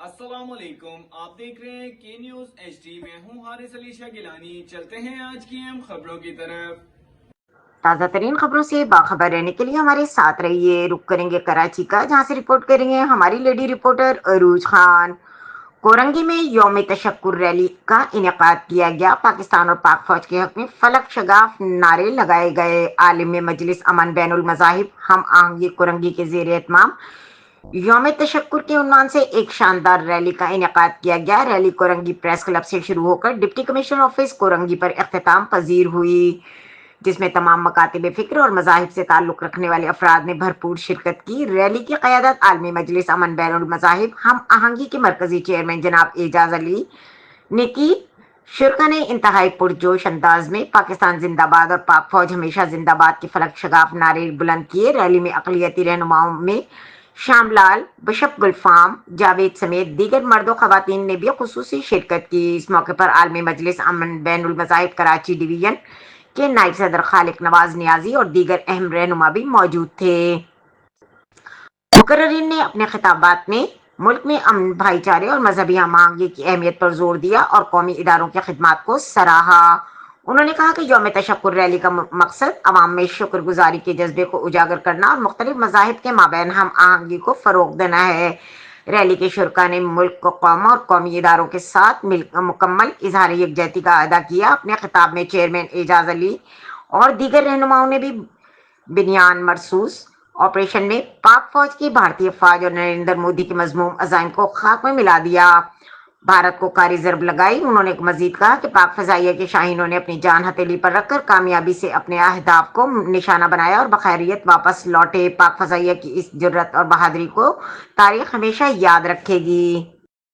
السلام علیکم، آپ دیکھ رہے ہیں کے نیوز ایچ ڈی۔ میں ہوں حارث علی شاہ گیلانی۔ چلتے ہیں آج کی اہم خبروں کی طرف۔ تازہ ترین خبروں سے باخبر رہنے کے لیے ہمارے ساتھ رہیے۔ رک کریں گے کراچی کا، جہاں سے رپورٹ کریں گے ہماری لیڈی رپورٹر عروج خان۔ کورنگی میں یوم تشکر ریلی کا انعقاد کیا گیا۔ پاکستان اور پاک فوج کے حق میں فلک شگاف نعرے لگائے گئے۔ عالم مجلس امن بین المذاہب ہم آہنگی کورنگی کے زیر اہتمام یوم تشکر کے عنوان سے ایک شاندار ریلی کا انعقاد کیا گیا۔ ریلی کورنگی پریس کلب سے شروع ہو کر ڈپٹی کمشنر آفس کورنگی پر اختتام پذیر ہوئی، جس میں تمام مکاتب فکر اور مذاہب سے تعلق رکھنے والے افراد نے بھرپور شرکت کی۔ ریلی کی قیادت عالمی مجلس امن بین المذاہب ہم آہنگی کے مرکزی چیئرمین جناب اعجاز علی نے کی۔ شرکا نے انتہائی پرجوش انداز میں پاکستان زندہ باد اور پاک فوج ہمیشہ زندہ باد کے فلک شگاف نعرے بلند کیے۔ ریلی میں اقلیتی رہنماؤں میں شام لال، بشپ گلفام جاوید سمیت دیگر مرد و خواتین نے بھی خصوصی شرکت کی۔ اس موقع پر عالمی مجلس امن بین المذاہب کراچی ڈویژن کے نائب صدر خالق نواز نیازی اور دیگر اہم رہنما بھی موجود تھے۔ مقررین نے اپنے خطابات میں ملک میں امن، بھائی چارے اور مذہبی ہم آہنگی کی اہمیت پر زور دیا اور قومی اداروں کی خدمات کو سراہا۔ انہوں نے کہا کہ یوم تشکر ریلی کا مقصد عوام میں شکر گزاری کے جذبے کو اجاگر کرنا اور مختلف مذاہب کے مابین ہم آہنگی کو فروغ دینا ہے۔ ریلی کے شرکا نے ملک کو قوم اور قومی اداروں کے ساتھ مکمل اظہار یکجہتی کا اعادہ کیا۔ اپنے خطاب میں چیئرمین اعجاز علی اور دیگر رہنماؤں نے بھی بنیان مرصوص آپریشن میں پاک فوج کی، بھارتی افواج اور نریندر مودی کے مذموم عزائم کو خاک میں ملا دیا، بھارت کو کاری ضرب لگائی۔ انہوں نے مزید کہا کہ پاک فضائیہ کے شاہینوں نے اپنی جان ہتھیلی پر رکھ کر کامیابی سے اپنے اہداف کو نشانہ بنایا اور بخیریت واپس لوٹے۔ پاک فضائیہ کی اس جرات اور بہادری کو تاریخ ہمیشہ یاد رکھے گی۔